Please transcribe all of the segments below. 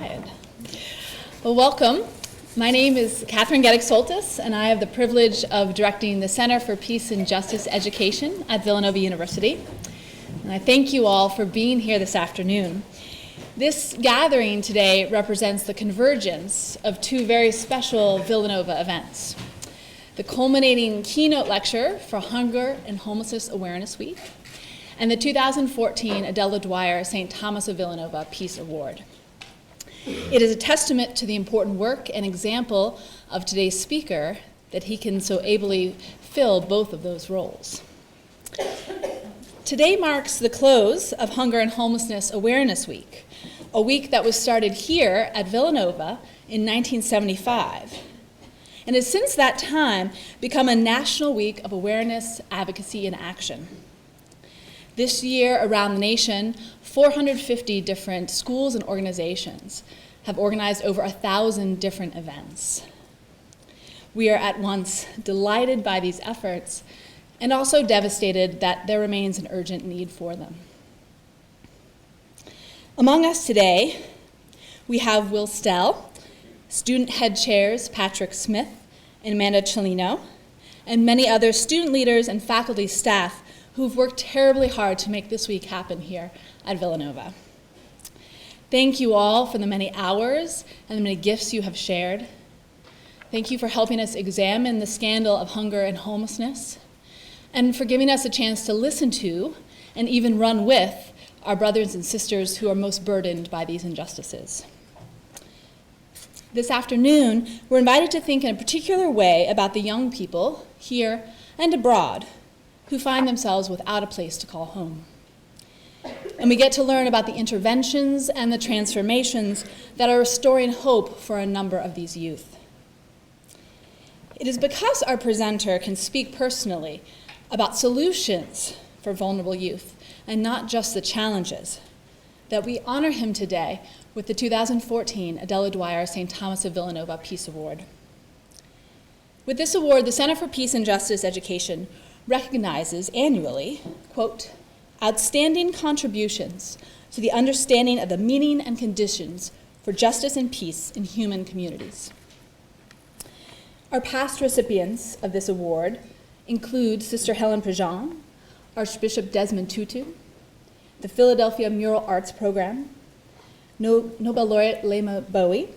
Right. Well, welcome. My name is Catherine Geddick-Soltis, and I have the privilege of directing the Center for Peace and Justice Education at Villanova University. And I thank you all for being here this afternoon. This gathering today represents the convergence of two very special Villanova events: the culminating keynote lecture for Hunger and Homelessness Awareness Week, and the 2014 Adela Dwyer St. Thomas of Villanova Peace Award. It is a testament to the important work and example of today's speaker that he can so ably fill both of those roles. Today marks the close of Hunger and Homelessness Awareness Week, a week that was started here at Villanova in 1975, and has since that time become a national week of awareness, advocacy, and action. This year, around the nation, 450 different schools and organizations have organized over 1,000 different events. We are at once delighted by these efforts and also devastated that there remains an urgent need for them. Among us today, we have Will Stell, student head chairs Patrick Smith and Amanda Cellino, and many other student leaders and faculty staff who've worked terribly hard to make this week happen here at Villanova. Thank you all for the many hours and the many gifts you have shared. Thank you for helping us examine the scandal of hunger and homelessness, and for giving us a chance to listen to and even run with our brothers and sisters who are most burdened by these injustices. This afternoon, we're invited to think in a particular way about the young people here and abroad who find themselves without a place to call home. And we get to learn about the interventions and the transformations that are restoring hope for a number of these youth. It is because our presenter can speak personally about solutions for vulnerable youth and not just the challenges that we honor him today with the 2014 Adela Dwyer St. Thomas of Villanova Peace Award. With this award, the Center for Peace and Justice Education recognizes annually, quote, outstanding contributions to the understanding of the meaning and conditions for justice and peace in human communities. Our past recipients of this award include Sister Helen Prejean, Archbishop Desmond Tutu, the Philadelphia Mural Arts Program, Nobel laureate Lema Bowie,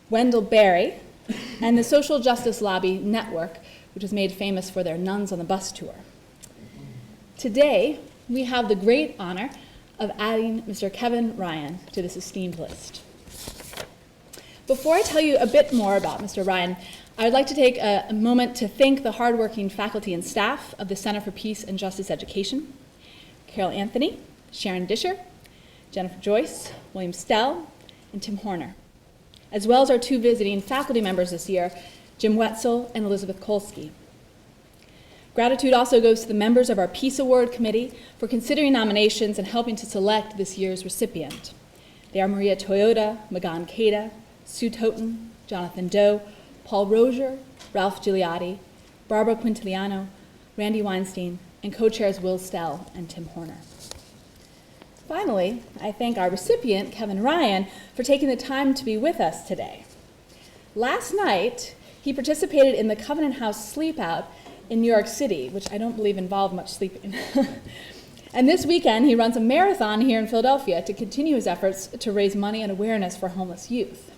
Wendell Berry, and the Social Justice Lobby Network, which was made famous for their Nuns on the Bus tour. Today, we have the great honor of adding Mr. Kevin Ryan to this esteemed list. Before I tell you a bit more about Mr. Ryan, I would like to take a moment to thank the hardworking faculty and staff of the Center for Peace and Justice Education: Carol Anthony, Sharon Disher, Jennifer Joyce, William Stell, and Tim Horner, as well as our two visiting faculty members this year, Jim Wetzel and Elizabeth Kolsky. Gratitude also goes to the members of our Peace Award Committee for considering nominations and helping to select this year's recipient. They are Maria Toyota, Magan Keita, Sue Toten, Jonathan Doe, Paul Rozier, Ralph Gigliotti, Barbara Quintiliano, Randy Weinstein, and co-chairs Will Stell and Tim Horner. Finally, I thank our recipient, Kevin Ryan, for taking the time to be with us today. Last night, he participated in the Covenant House Sleep Out in New York City, which I don't believe involved much sleeping. And this weekend, he runs a marathon here in Philadelphia to continue his efforts to raise money and awareness for homeless youth.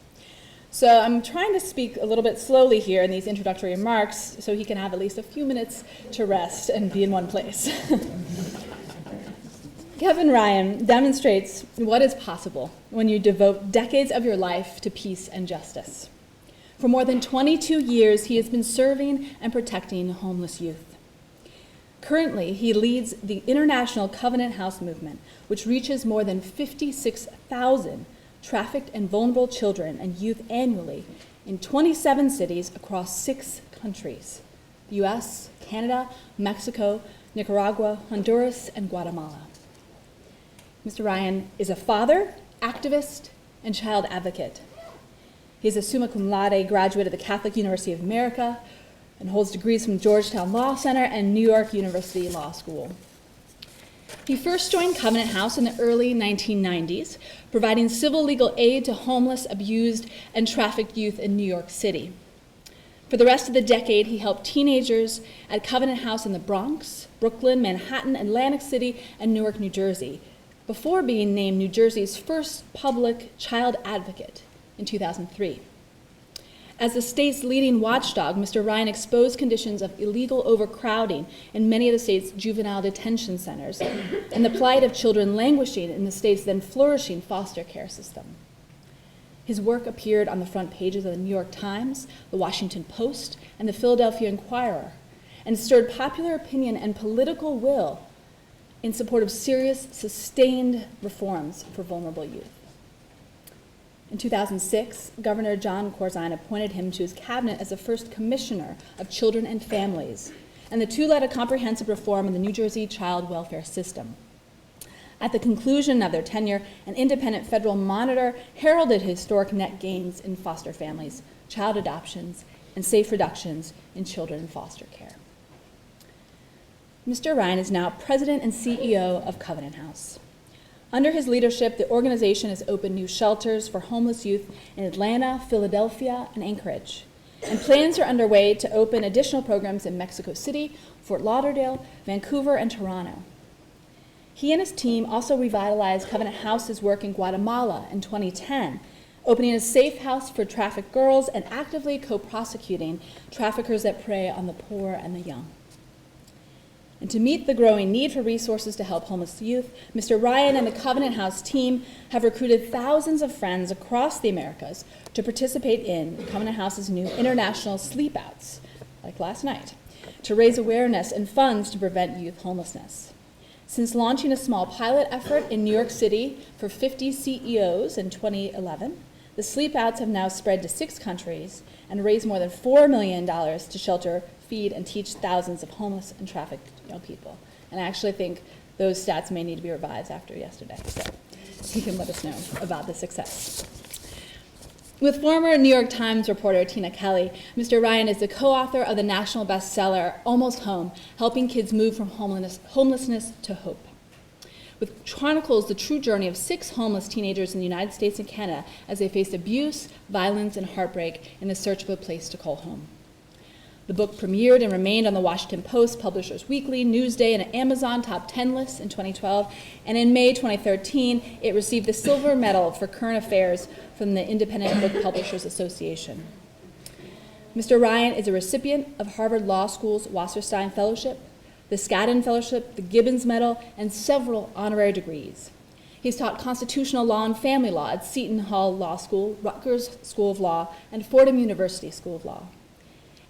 So I'm trying to speak a little bit slowly here in these introductory remarks so he can have at least a few minutes to rest and be in one place. Kevin Ryan demonstrates what is possible when you devote decades of your life to peace and justice. For more than 22 years, he has been serving and protecting homeless youth. Currently, he leads the International Covenant House movement, which reaches more than 56,000 trafficked and vulnerable children and youth annually in 27 cities across 6 countries: the US, Canada, Mexico, Nicaragua, Honduras, and Guatemala. Mr. Ryan is a father, activist, and child advocate. He is a summa cum laude graduate of the Catholic University of America and holds degrees from Georgetown Law Center and New York University Law School. He first joined Covenant House in the early 1990s, providing civil legal aid to homeless, abused, and trafficked youth in New York City. For the rest of the decade, he helped teenagers at Covenant House in the Bronx, Brooklyn, Manhattan, Atlantic City, and Newark, New Jersey, before being named New Jersey's first public child advocate in 2003. As the state's leading watchdog, Mr. Ryan exposed conditions of illegal overcrowding in many of the state's juvenile detention centers and the plight of children languishing in the state's then flourishing foster care system. His work appeared on the front pages of the New York Times, the Washington Post, and the Philadelphia Inquirer, and stirred popular opinion and political will in support of serious, sustained reforms for vulnerable youth. In 2006, Governor John Corzine appointed him to his cabinet as the first commissioner of children and families, and the two led a comprehensive reform in the New Jersey child welfare system. At the conclusion of their tenure, an independent federal monitor heralded historic net gains in foster families, child adoptions, and safe reductions in children in foster care. Mr. Ryan is now president and CEO of Covenant House. Under his leadership, the organization has opened new shelters for homeless youth in Atlanta, Philadelphia, and Anchorage. And plans are underway to open additional programs in Mexico City, Fort Lauderdale, Vancouver, and Toronto. He and his team also revitalized Covenant House's work in Guatemala in 2010, opening a safe house for trafficked girls and actively co-prosecuting traffickers that prey on the poor and the young. And to meet the growing need for resources to help homeless youth, Mr. Ryan and the Covenant House team have recruited thousands of friends across the Americas to participate in Covenant House's new international sleepouts, like last night, to raise awareness and funds to prevent youth homelessness. Since launching a small pilot effort in New York City for 50 CEOs in 2011, the sleepouts have now spread to 6 countries and raised more than $4 million to shelter, feed, and teach thousands of homeless and trafficked young people. And I actually think those stats may need to be revised after yesterday, so he can let us know about the success. With former New York Times reporter Tina Kelly, Mr. Ryan is the co-author of the national bestseller, Almost Home, Helping Kids Move from Homelessness to Hope, which chronicles the true journey of 6 homeless teenagers in the United States and Canada as they faced abuse, violence, and heartbreak in the search of a place to call home. The book premiered and remained on the Washington Post, Publishers Weekly, Newsday, and Amazon Top 10 lists in 2012, and in May 2013, it received the Silver Medal for Current Affairs from the Independent Book Publishers Association. Mr. Ryan is a recipient of Harvard Law School's Wasserstein Fellowship, the Skadden Fellowship, the Gibbons Medal, and several honorary degrees. He's taught constitutional law and family law at Seton Hall Law School, Rutgers School of Law, and Fordham University School of Law.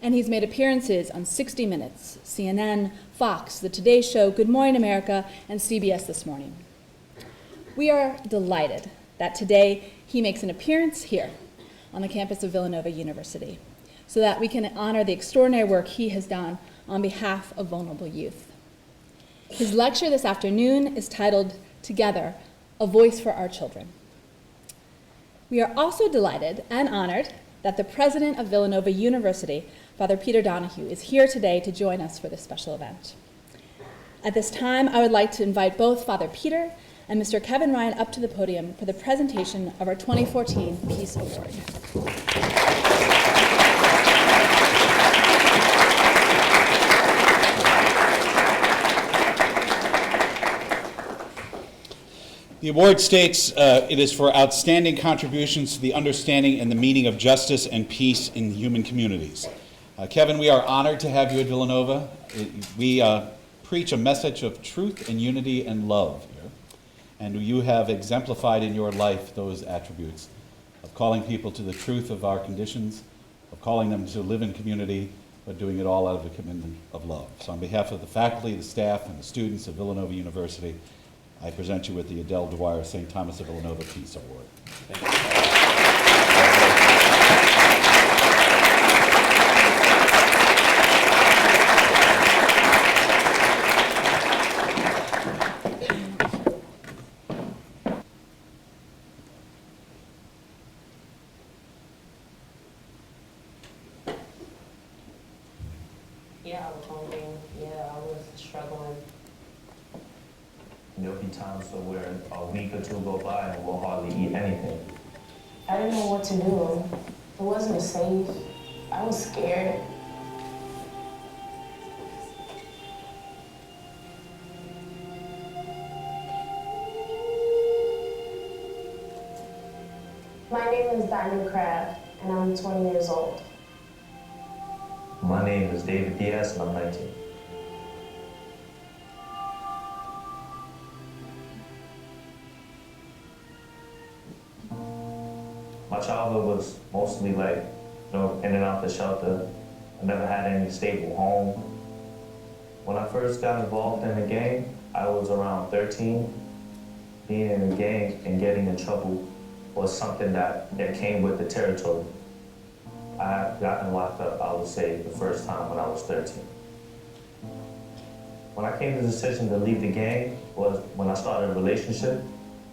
And he's made appearances on 60 Minutes, CNN, Fox, The Today Show, Good Morning America, and CBS This Morning. We are delighted that today he makes an appearance here on the campus of Villanova University so that we can honor the extraordinary work he has done on behalf of vulnerable youth. His lecture this afternoon is titled, Together, A Voice for Our Children. We are also delighted and honored that the president of Villanova University, Father Peter Donahue, is here today to join us for this special event. At this time, I would like to invite both Father Peter and Mr. Kevin Ryan up to the podium for the presentation of our 2014 Peace Award. The award states it is for outstanding contributions to the understanding and the meaning of justice and peace in human communities. Kevin, we are honored to have you at Villanova. We preach a message of truth and unity and love here, and you have exemplified in your life those attributes of calling people to the truth of our conditions, of calling them to live in community, but doing it all out of a commitment of love. So on behalf of the faculty, the staff, and the students of Villanova University, I present you with the Adela Dwyer St. Thomas of Villanova Peace Award. Thank you. Yeah, I was hungry. Yeah, I was struggling. There'll be times where a week or two go by and we'll hardly eat anything. I didn't know what to do. It wasn't safe. I was scared. My name is Dwyer, and I'm 20 years old. My name is David Diaz and I'm 19. My childhood was mostly like, in and out the shelter. I never had any stable home. When I first got involved in the gang, I was around 13. Being in the gang and getting in trouble was something that came with the territory. I had gotten locked up, I would say, the first time when I was 13. When I came to the decision to leave the gang was when I started a relationship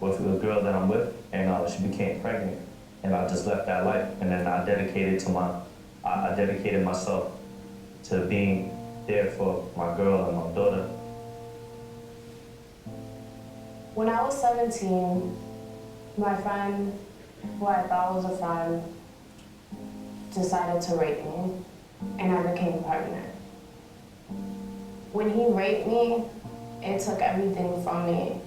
with the girl that I'm with, and she became pregnant. And I just left that life, and then I dedicated myself to being there for my girl and my daughter. When I was 17, my friend, who I thought was a friend, decided to rape me, and I became pregnant. When he raped me, it took everything from me.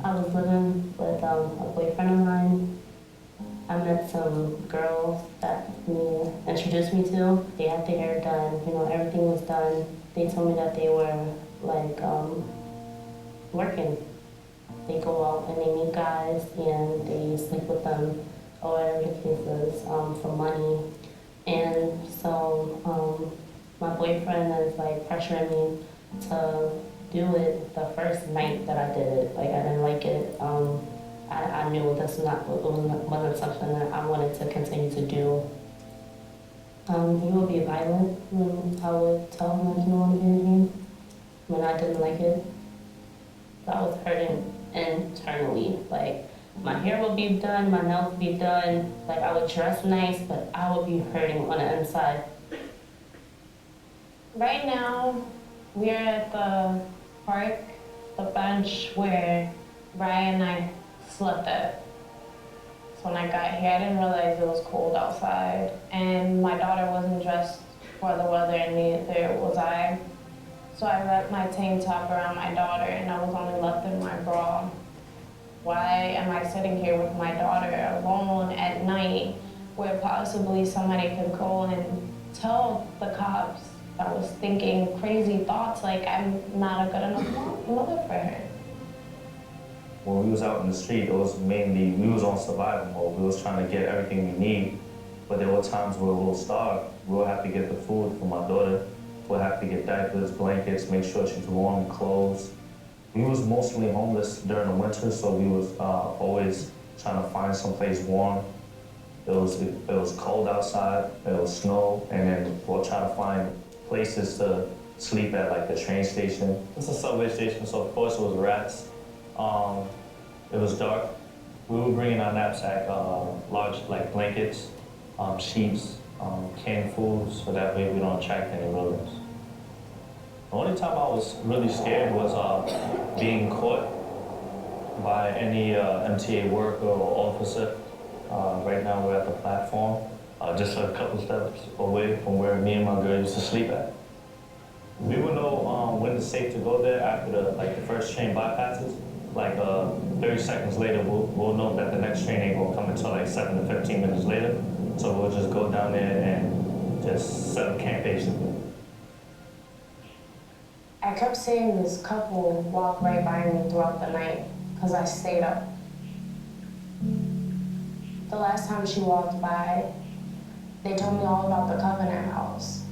I was living with a boyfriend of mine. I met some girls that he introduced me to. They had their hair done, everything was done. They told me that they were like working. They go out and they meet guys and they sleep with them, or whatever the case is, for money. And so my boyfriend is like pressuring me to do it the first night that I did it. Like I didn't like it. I knew this wasn't something that I wanted to continue to do. He would be violent when I would tell him that he didn't want to be with me, when I didn't like it. So I was hurting internally. Like my hair would be done, my nails would be done. Like I would dress nice, but I would be hurting on the inside. Right now, we're at the park, the bench where Ryan and I slept at. So when I got here, I didn't realize it was cold outside, and my daughter wasn't dressed for the weather, and neither was I. So I wrapped my tank top around my daughter, and I was only left in my bra. Why am I sitting here with my daughter alone at night, where possibly somebody could go and tell the cops I was thinking crazy thoughts, like I'm not a good enough mother for her? When we was out in the street, it was mainly, we was on survival mode. We was trying to get everything we need, but there were times where we'll starve. We'll have to get the food for my daughter. We'll have to get diapers, blankets, make sure she's warm, clothes. We was mostly homeless during the winter, so we was always trying to find someplace warm. It was cold outside, it was snow, and then we'll try to find places to sleep at, like the train station. It's a subway station, so of course it was rats. It was dark. We were bringing our knapsack, large like blankets, sheets, canned foods, so that way we don't attract any rodents. The only time I was really scared was being caught by any MTA worker or officer. Right now we're at the platform, just a couple steps away from where me and my girl used to sleep at. We would know when it's safe to go there after the first train bypasses. Like 30 seconds later, we'll know that the next train ain't gonna come until like 7 to 15 minutes later. So we'll just go down there and just set up camp basically. I kept seeing this couple walk right by me throughout the night because I stayed up. The last time she walked by, they told me all about the Covenant House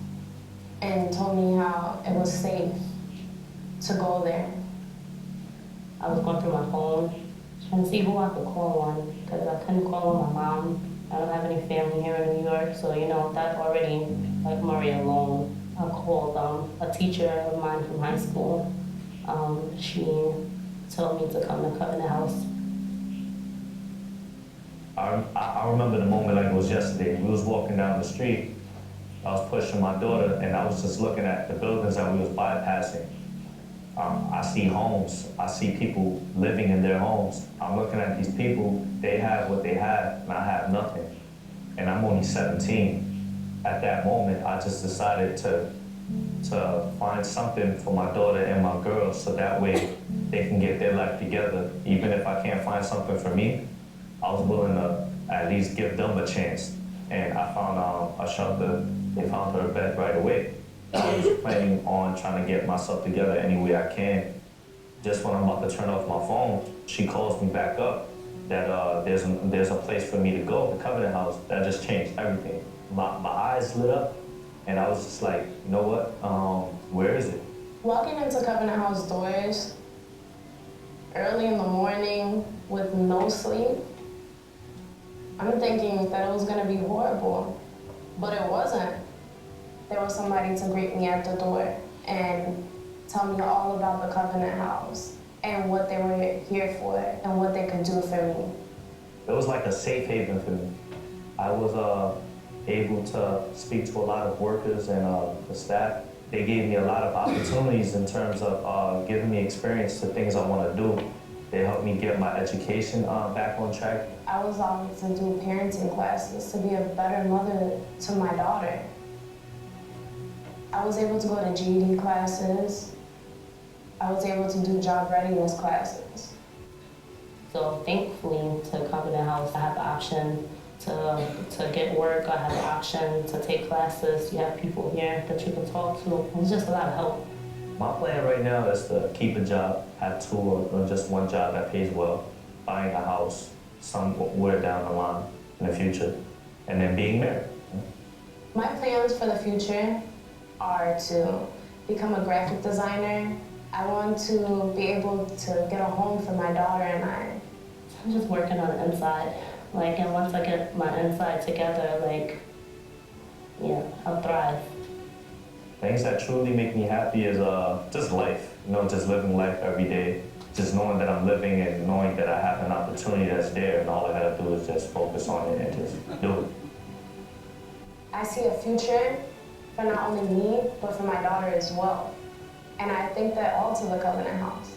and told me how it was safe to go there. I was going through my phone, trying to see who I could call on, because I couldn't call on my mom. I don't have any family here in New York, so that already, like Maria alone. I called a teacher of mine from high school. She told me to come to Covenant House. I remember the moment like it was yesterday. We was walking down the street, I was pushing my daughter, and I was just looking at the buildings that we was bypassing. I see homes. I see people living in their homes. I'm looking at these people. They have what they have, and I have nothing. And I'm only 17. At that moment, I just decided to find something for my daughter and my girls, so that way they can get their life together. Even if I can't find something for me, I was willing to at least give them a chance. And I found a shelter. They found her a bed right away. I was planning on trying to get myself together any way I can. Just when I'm about to turn off my phone, she calls me back up that there's a place for me to go, the Covenant House. That just changed everything. My eyes lit up, and I was just like, you know what? Where is it? Walking into Covenant House doors early in the morning with no sleep, I'm thinking that it was gonna be horrible, but it wasn't. There was somebody to greet me at the door and tell me all about the Covenant House and what they were here for and what they could do for me. It was like a safe haven for me. I was able to speak to a lot of workers and the staff. They gave me a lot of opportunities in terms of giving me experience to things I want to do. They helped me get my education back on track. I was able to do parenting classes to be a better mother to my daughter. I was able to go to GED classes. I was able to do job readiness classes. So thankfully to Covenant House, I have the option to get work. I have the option to take classes. You have people here that you can talk to. It's just a lot of help. My plan right now is to keep a job, have two or just one job that pays well, buying a house somewhere down the line in the future, and then being married. My plans for the future are to become a graphic designer. I want to be able to get a home for my daughter and I. I'm just working on the inside. And once I get my inside together, I'll thrive. Things that truly make me happy is just life. Just living life every day. Just knowing that I'm living and knowing that I have an opportunity that's there, and all I gotta do is just focus on it and just do it. I see a future for not only me, but for my daughter as well. And I think that all to the Covenant House.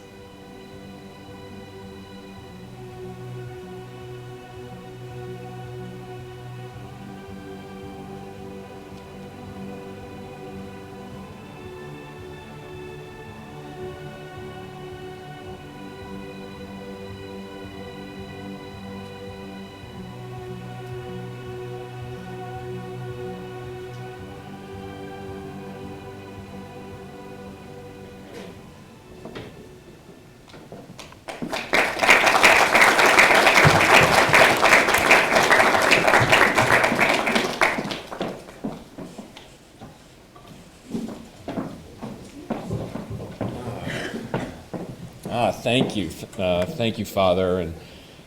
Thank you. Thank you, Father, and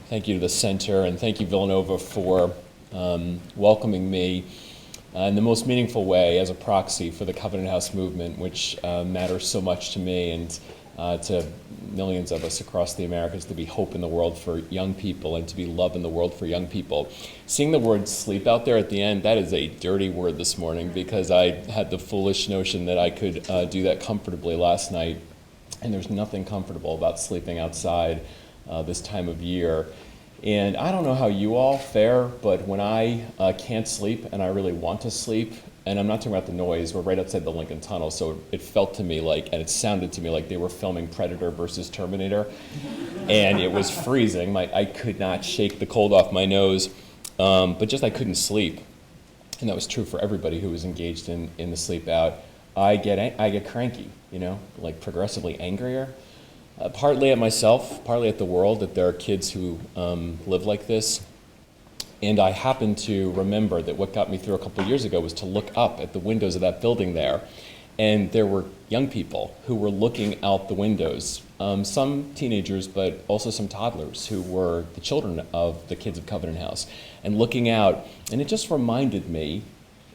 thank you to the Center, and thank you, Villanova, for welcoming me in the most meaningful way as a proxy for the Covenant House movement, which matters so much to me and to millions of us across the Americas, to be hope in the world for young people and to be love in the world for young people. Seeing the word sleep out there at the end, that is a dirty word this morning, because I had the foolish notion that I could do that comfortably last night. And there's nothing comfortable about sleeping outside this time of year. And I don't know how you all fare, but when I can't sleep and I really want to sleep, and I'm not talking about the noise, we're right outside the Lincoln Tunnel, so it felt to me like, and it sounded to me like they were filming Predator versus Terminator, and it was freezing. I could not shake the cold off my nose, but just I couldn't sleep. And that was true for everybody who was engaged in the sleep out. I get cranky, progressively angrier, partly at myself, partly at the world, that there are kids who live like this. And I happen to remember that what got me through a couple of years ago was to look up at the windows of that building there, and there were young people who were looking out the windows, some teenagers, but also some toddlers who were the children of the kids of Covenant House, and looking out, and it just reminded me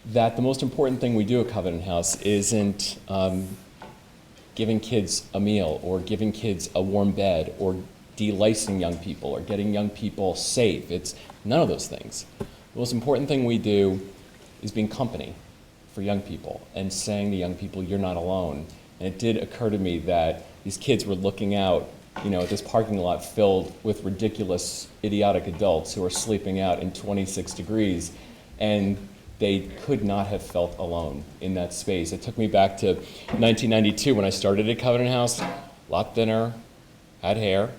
that the most important thing we do at Covenant House isn't giving kids a meal or giving kids a warm bed or delicing young people or getting young people safe. It's none of those things. The most important thing we do is being company for young people and saying to young people, you're not alone. And it did occur to me that these kids were looking out, at this parking lot filled with ridiculous, idiotic adults who are sleeping out in 26 degrees, and they could not have felt alone in that space. It took me back to 1992 when I started at Covenant House, a lot thinner, had hair,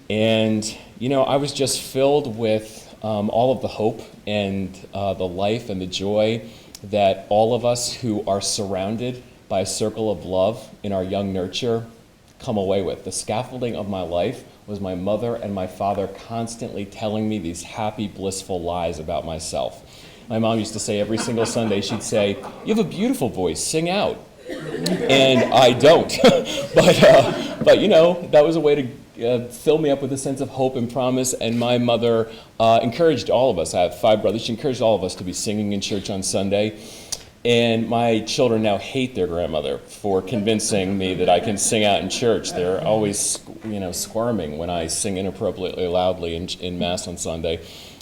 and I was just filled with all of the hope and the life and the joy that all of us who are surrounded by a circle of love in our young nurture come away with. The scaffolding of my life was my mother and my father constantly telling me these happy, blissful lies about myself. My mom used to say every single Sunday, she'd say, you have a beautiful voice, sing out. And I don't. but that was a way to fill me up with a sense of hope and promise. And my mother encouraged all of us. I have 5 brothers. She encouraged all of us to be singing in church on Sunday. And my children now hate their grandmother for convincing me that I can sing out in church. They're always, squirming when I sing inappropriately loudly in Mass on Sunday.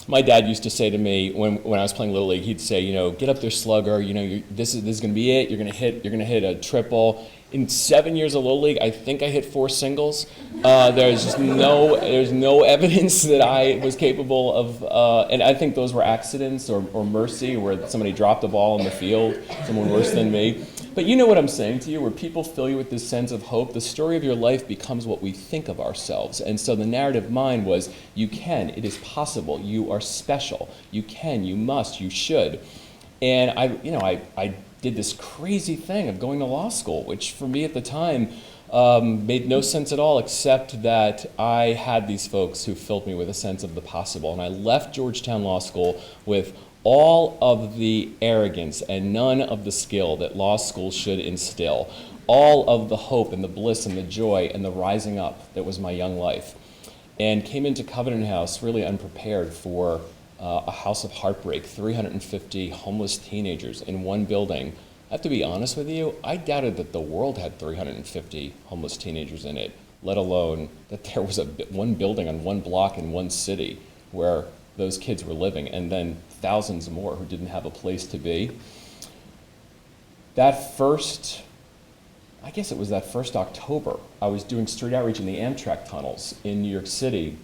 My dad used to say to me when I was playing Little League, he'd say, get up there, slugger. This is going to be it. You're going to hit a triple. In 7 years of Little League, I think I hit 4 singles. There's no evidence that I was capable of, and I think those were accidents or mercy, where somebody dropped a ball in the field, someone worse than me. But you know what I'm saying to you, where people fill you with this sense of hope. The story of your life becomes what we think of ourselves. And so the narrative mine was, you can, it is possible, you are special, you can, you must, you should. And I did this crazy thing of going to law school, which for me at the time made no sense at all, except that I had these folks who filled me with a sense of the possible. And I left Georgetown Law School with all of the arrogance and none of the skill that law school should instill, all of the hope and the bliss and the joy and the rising up that was my young life, and came into Covenant House really unprepared for a house of heartbreak, 350 homeless teenagers in one building. I have to be honest with you, I doubted that the world had 350 homeless teenagers in it, let alone that there was one building on one block in one city where those kids were living, and then thousands more who didn't have a place to be. That first October, I was doing street outreach in the Amtrak tunnels in New York City,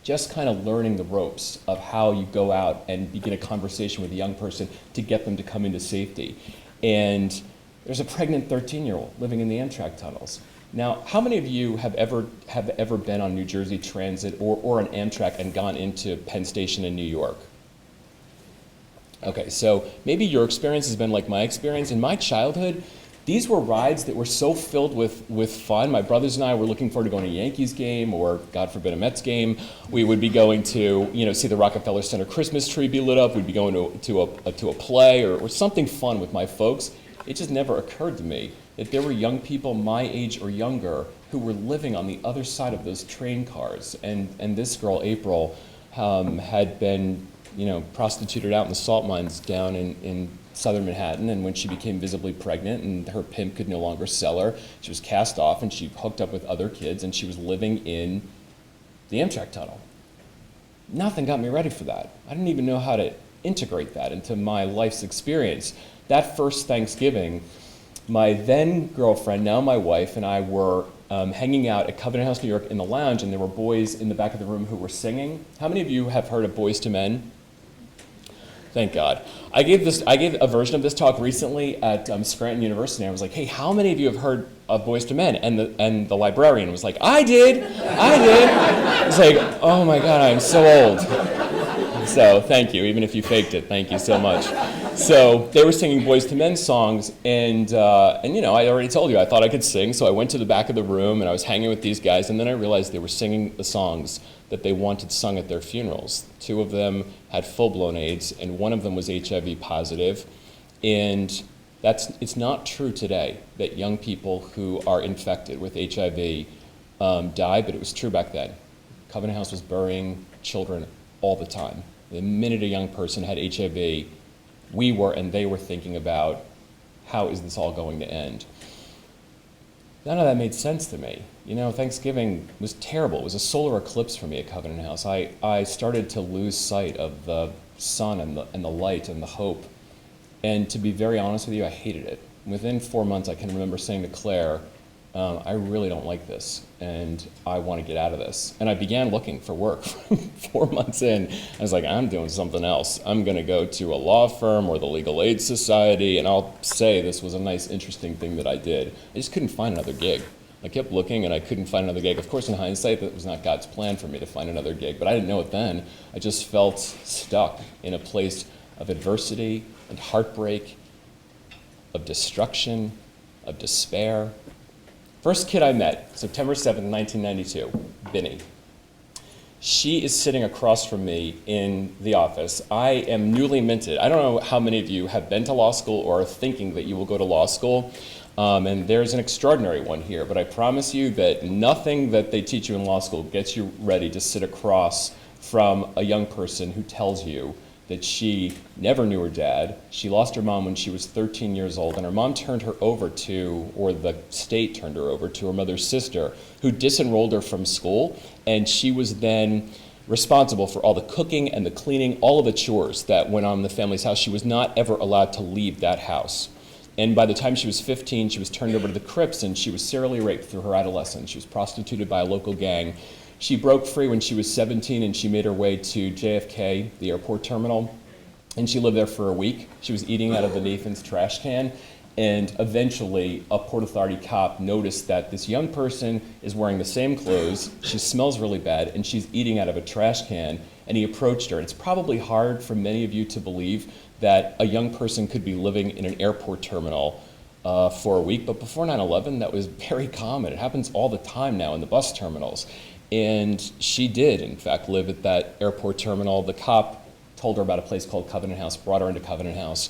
just kind of learning the ropes of how you go out and begin a conversation with a young person to get them to come into safety. And there's a pregnant 13-year-old living in the Amtrak tunnels. Now, how many of you have ever been on New Jersey Transit or an Amtrak and gone into Penn Station in New York? Okay, so maybe your experience has been like my experience. In my childhood, these were rides that were so filled with fun. My brothers and I were looking forward to going to a Yankees game or, God forbid, a Mets game. We would be going to, see the Rockefeller Center Christmas tree be lit up. We'd be going to a play or something fun with my folks. It just never occurred to me that there were young people my age or younger who were living on the other side of those train cars. And this girl, April, had been, prostituted out in the salt mines down in southern Manhattan, and when she became visibly pregnant and her pimp could no longer sell her, she was cast off and she hooked up with other kids and she was living in the Amtrak tunnel. Nothing got me ready for that. I didn't even know how to integrate that into my life's experience. That first Thanksgiving, my then girlfriend, now my wife, and I were hanging out at Covenant House, New York in the lounge, and there were boys in the back of the room who were singing. How many of you have heard of Boys to Men? Thank God. I gave a version of this talk recently at Scranton University. I was like, hey, how many of you have heard of Boys to Men? And the librarian was like, I did. It's like, oh my God, I'm so old. So thank you, even if you faked it, thank you so much. So they were singing Boys to Men songs, and I already told you I thought I could sing, so I went to the back of the room and I was hanging with these guys, and then I realized they were singing the songs that they wanted sung at their funerals. 2 of them had full-blown AIDS, and 1 of them was HIV positive. And it's not true today that young people who are infected with HIV die, but it was true back then. Covenant House was burying children all the time. The minute a young person had HIV, we were and they were thinking about, how is this all going to end? None of that made sense to me. Thanksgiving was terrible. It was a solar eclipse for me at Covenant House. I started to lose sight of the sun and the light and the hope And to be very honest with you, I hated it. Within 4 months, I can remember saying to Claire, I really don't like this, and I want to get out of this. And I began looking for work. 4 months in, I was like, I'm doing something else. I'm going to go to a law firm or the Legal Aid Society, and I'll say this was a nice, interesting thing that I did. I just couldn't find another gig. I kept looking, and I couldn't find another gig. Of course, in hindsight, that was not God's plan for me to find another gig, but I didn't know it then. I just felt stuck in a place of adversity and heartbreak, of destruction, of despair. First kid I met, September 7th, 1992, Binny. She is sitting across from me in the office. I am newly minted. I don't know how many of you have been to law school or are thinking that you will go to law school. And there's an extraordinary one here, but I promise you that nothing that they teach you in law school gets you ready to sit across from a young person who tells you that she never knew her dad. She lost her mom when she was 13 years old, and her mom turned her over to, or the state turned her over to her mother's sister, who disenrolled her from school, and she was then responsible for all the cooking and the cleaning, all of the chores that went on in the family's house. She was not ever allowed to leave that house. And by the time she was 15, she was turned over to the Crips, and she was serially raped through her adolescence. She was prostituted by a local gang. She broke free when she was 17, and she made her way to JFK, the airport terminal, and she lived there for a week. She was eating out of the Nathan's trash can, and eventually a Port Authority cop noticed that this young person is wearing the same clothes, she smells really bad, and she's eating out of a trash can, and he approached her. And it's probably hard for many of you to believe that a young person could be living in an airport terminal for a week, but before 9/11, that was very common. It happens all the time now in the bus terminals. And she did, in fact, live at that airport terminal. The cop told her about a place called Covenant House, brought her into Covenant House.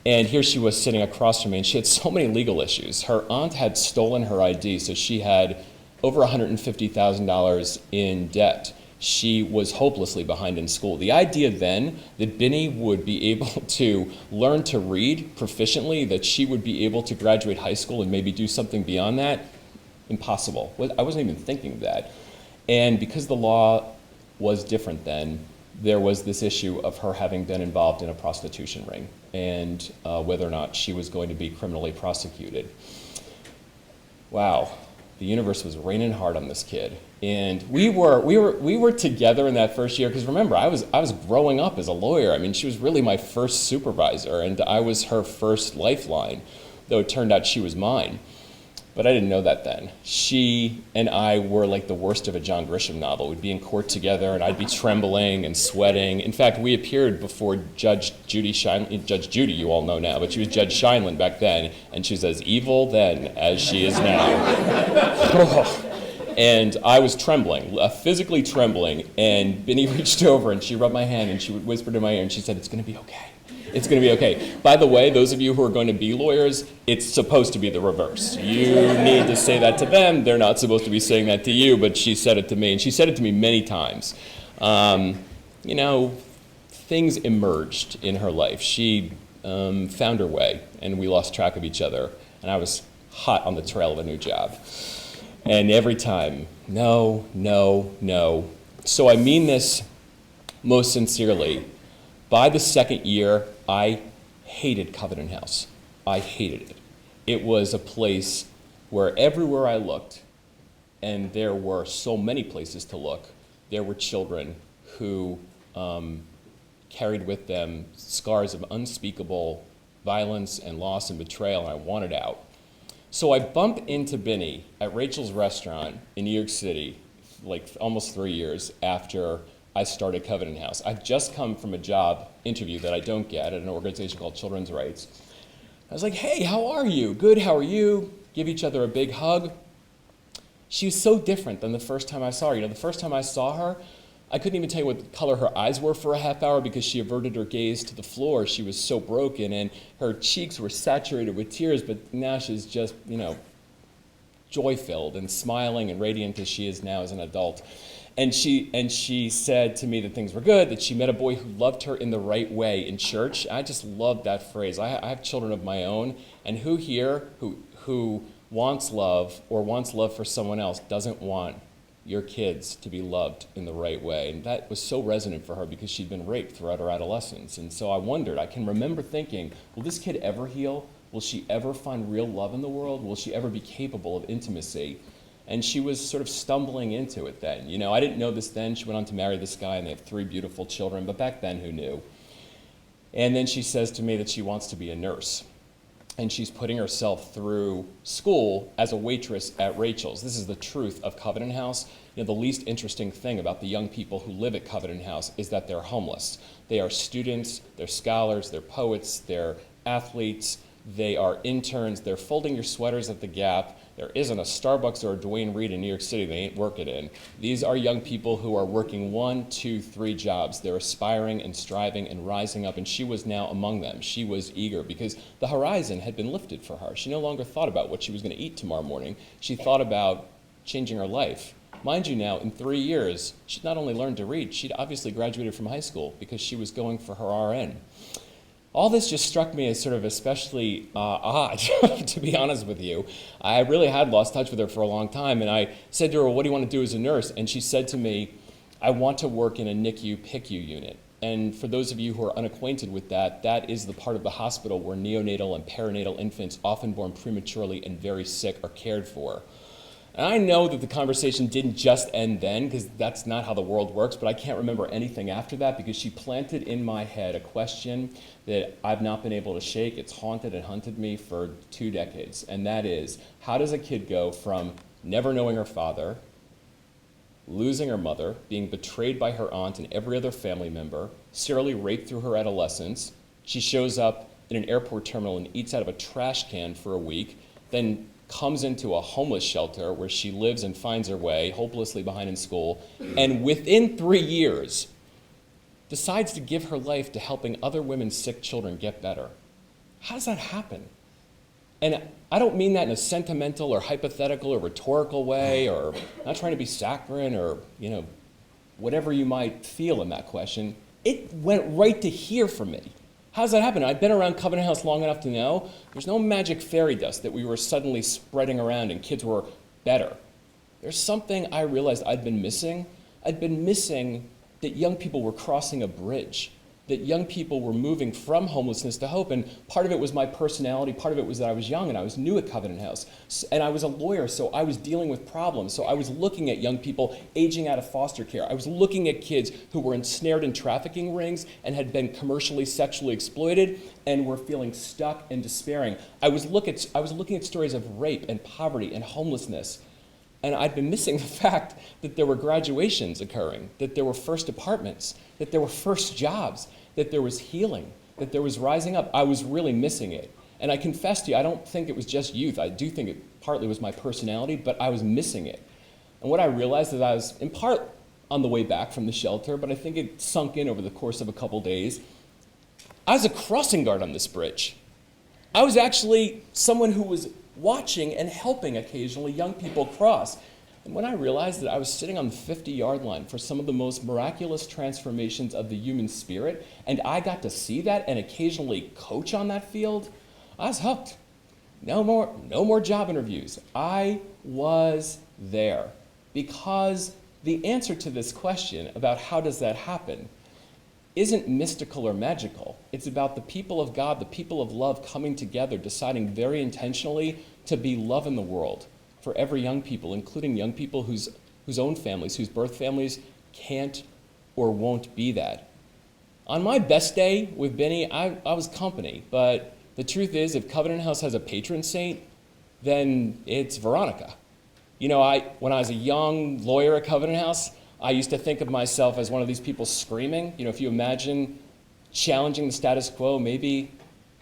And here she was sitting across from me, and she had so many legal issues. Her aunt had stolen her ID, so she had over $150,000 in debt. She was hopelessly behind in school. The idea then that Binny would be able to learn to read proficiently, that she would be able to graduate high school and maybe do something beyond that, impossible. I wasn't even thinking of that. And because the law was different then, there was this issue of her having been involved in a prostitution ring and whether or not she was going to be criminally prosecuted. Wow, the universe was raining hard on this kid. And we were together in that first year, because remember, I was growing up as a lawyer. I mean, she was really my first supervisor, and I was her first lifeline, though it turned out she was mine. But I didn't know that then. She and I were like the worst of a John Grisham novel. We'd be in court together, and I'd be trembling and sweating. In fact, we appeared before Judge Judy Scheinlin. Judge Judy, you all know now, but she was Judge Scheinlin back then, and she was as evil then as she is now. And I was trembling, physically trembling, and Binny reached over, and she rubbed my hand, and she whispered in my ear, and she said, "It's going to be okay. It's going to be okay." By the way, those of you who are going to be lawyers, it's supposed to be the reverse. You need to say that to them. They're not supposed to be saying that to you, but she said it to me, and she said it to me many times. You know, things emerged in her life. She found her way, and we lost track of each other, and I was hot on the trail of a new job. And every time, no, no, no. So I mean this most sincerely. By the second year, I hated Covenant House. I hated it. It was a place where everywhere I looked, and there were so many places to look, there were children who carried with them scars of unspeakable violence and loss and betrayal, and I wanted out. So I bumped into Binny at Rachel's restaurant in New York City, like almost 3 years after I started Covenant House. I've just come from a job interview that I don't get at an organization called Children's Rights. I was like, "Hey, how are you?" "Good, how are you?" Give each other a big hug. She was so different than the first time I saw her. You know, the first time I saw her, I couldn't even tell you what color her eyes were for a half hour because she averted her gaze to the floor. She was so broken, and her cheeks were saturated with tears, but now she's just, you know, joy-filled and smiling and radiant as she is now as an adult. And she said to me that things were good, that she met a boy who loved her in the right way in church. I just loved that phrase. I have children of my own, and who here who wants love or wants love for someone else doesn't want your kids to be loved in the right way. And that was so resonant for her because she'd been raped throughout her adolescence. And so I wondered, I can remember thinking, will this kid ever heal? Will she ever find real love in the world? Will she ever be capable of intimacy? And she was sort of stumbling into it then. You know, I didn't know this then. She went on to marry this guy and they have 3 beautiful children, but back then, who knew? And then she says to me that she wants to be a nurse. And she's putting herself through school as a waitress at Rachel's. This is the truth of Covenant House. You know, the least interesting thing about the young people who live at Covenant House is that they're homeless. They are students, they're scholars, they're poets, they're athletes, they are interns, they're folding your sweaters at the Gap. There isn't a Starbucks or a Dwayne Reed in New York City they ain't working in. These are young people who are working 1, 2, 3 jobs. They're aspiring and striving and rising up, and she was now among them. She was eager because the horizon had been lifted for her. She no longer thought about what she was going to eat tomorrow morning. She thought about changing her life. Mind you now, in 3 years, she'd not only learned to read, she'd obviously graduated from high school because she was going for her RN. All this just struck me as sort of especially odd, to be honest with you. I really had lost touch with her for a long time, and I said to her, well, what do you want to do as a nurse? And she said to me, I want to work in a NICU, PICU unit. And for those of you who are unacquainted with that, that is the part of the hospital where neonatal and perinatal infants, often born prematurely and very sick, are cared for. And I know that the conversation didn't just end then, because that's not how the world works, but I can't remember anything after that because she planted in my head a question that I've not been able to shake. It's haunted and hunted me for 2 decades, and that is, how does a kid go from never knowing her father, losing her mother, being betrayed by her aunt and every other family member, serially raped through her adolescence, she shows up in an airport terminal and eats out of a trash can for a week, then comes into a homeless shelter where she lives and finds her way, hopelessly behind in school, and within 3 years decides to give her life to helping other women's sick children get better. How does that happen? And I don't mean that in a sentimental or hypothetical or rhetorical way, or not trying to be saccharine or, whatever you might feel in that question. It went right to here for me. How does that happen? I've been around Covenant House long enough to know there's no magic fairy dust that we were suddenly spreading around and kids were better. There's something I realized I'd been missing. I'd been missing that young people were crossing a bridge, that young people were moving from homelessness to hope. And part of it was my personality. Part of it was that I was young and I was new at Covenant House. And I was a lawyer, so I was dealing with problems. So I was looking at young people aging out of foster care. I was looking at kids who were ensnared in trafficking rings and had been commercially sexually exploited and were feeling stuck and despairing. I was looking at stories of rape and poverty and homelessness. And I'd been missing the fact that there were graduations occurring, that there were first apartments, that there were first jobs, that there was healing, that there was rising up. I was really missing it. And I confess to you, I don't think it was just youth. I do think it partly was my personality, but I was missing it. And what I realized is I was in part on the way back from the shelter, but I think it sunk in over the course of a couple days. I was a crossing guard on this bridge. I was actually someone who was watching and helping occasionally young people cross. And when I realized that I was sitting on the 50-yard line for some of the most miraculous transformations of the human spirit, and I got to see that and occasionally coach on that field, I was hooked. No more job interviews. I was there because the answer to this question about how does that happen isn't mystical or magical. It's about the people of God, the people of love coming together, deciding very intentionally to be love in the world for every young people, including young people whose own families, whose birth families can't or won't be that. On my best day with Benny, I was company, but the truth is, if Covenant House has a patron saint, then it's Veronica. When I was a young lawyer at Covenant House, I used to think of myself as one of these people screaming. If you imagine challenging the status quo, maybe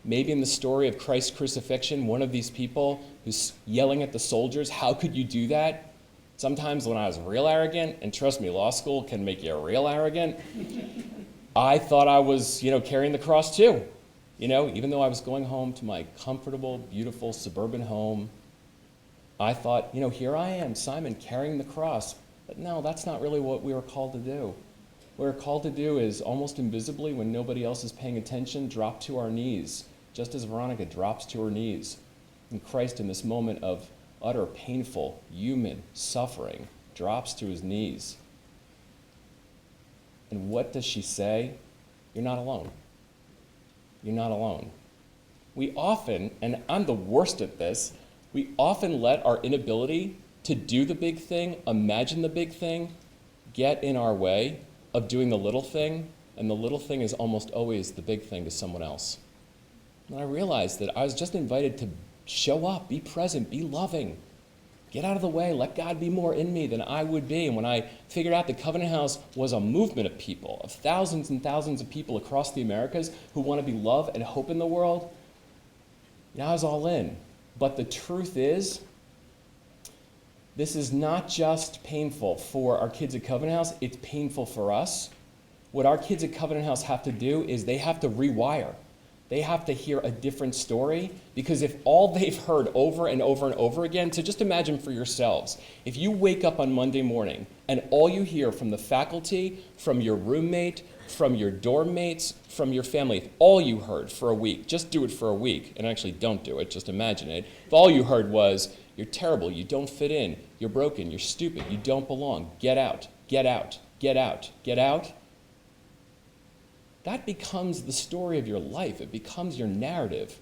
in the story of Christ's crucifixion, one of these people who's yelling at the soldiers, how could you do that? Sometimes when I was real arrogant, and trust me, law school can make you real arrogant, I thought I was, carrying the cross too. Even though I was going home to my comfortable, beautiful suburban home, I thought, here I am, Simon, carrying the cross. But no, that's not really what we were called to do. What we're called to do is almost invisibly, when nobody else is paying attention, drop to our knees, just as Veronica drops to her knees. And Christ, in this moment of utter painful human suffering, drops to his knees. And what does she say? You're not alone. You're not alone. We often, and I'm the worst at this, we often let our inability to do the big thing, imagine the big thing, get in our way of doing the little thing, and the little thing is almost always the big thing to someone else. And I realized that I was just invited to show up, be present, be loving, get out of the way, let God be more in me than I would be. And when I figured out that Covenant House was a movement of people, of thousands and thousands of people across the Americas who want to be love and hope in the world, I was all in. But the truth is, this is not just painful for our kids at Covenant House, it's painful for us. What our kids at Covenant House have to do is they have to rewire. They have to hear a different story, because if all they've heard over and over and over again, so just imagine for yourselves, if you wake up on Monday morning and all you hear from the faculty, from your roommate, from your dorm mates, from your family, if all you heard for a week, just do it for a week, and actually don't do it, just imagine it, if all you heard was, you're terrible, you don't fit in, you're broken, you're stupid, you don't belong, get out, get out, get out, get out, that becomes the story of your life. It becomes your narrative.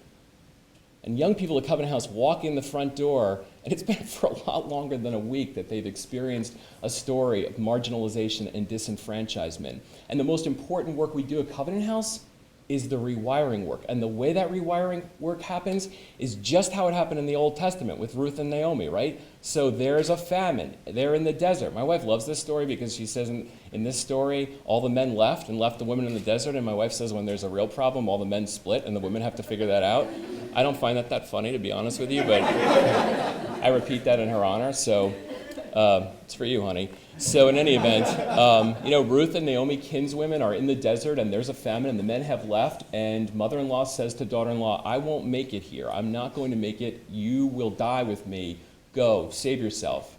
And young people at Covenant House walk in the front door, and it's been for a lot longer than a week that they've experienced a story of marginalization and disenfranchisement. And the most important work we do at Covenant House is the rewiring work. And the way that rewiring work happens is just how it happened in the Old Testament with Ruth and Naomi, right? So there's a famine. They're in the desert. My wife loves this story because she says in this story, all the men left and left the women in the desert. And my wife says when there's a real problem, all the men split and the women have to figure that out. I don't find that funny, to be honest with you, but I repeat that in her honor. So it's for you, honey. So in any event, Ruth and Naomi, kinswomen, are in the desert, and there's a famine, and the men have left, and mother-in-law says to daughter-in-law, I won't make it here. I'm not going to make it. You will die with me. Go, save yourself.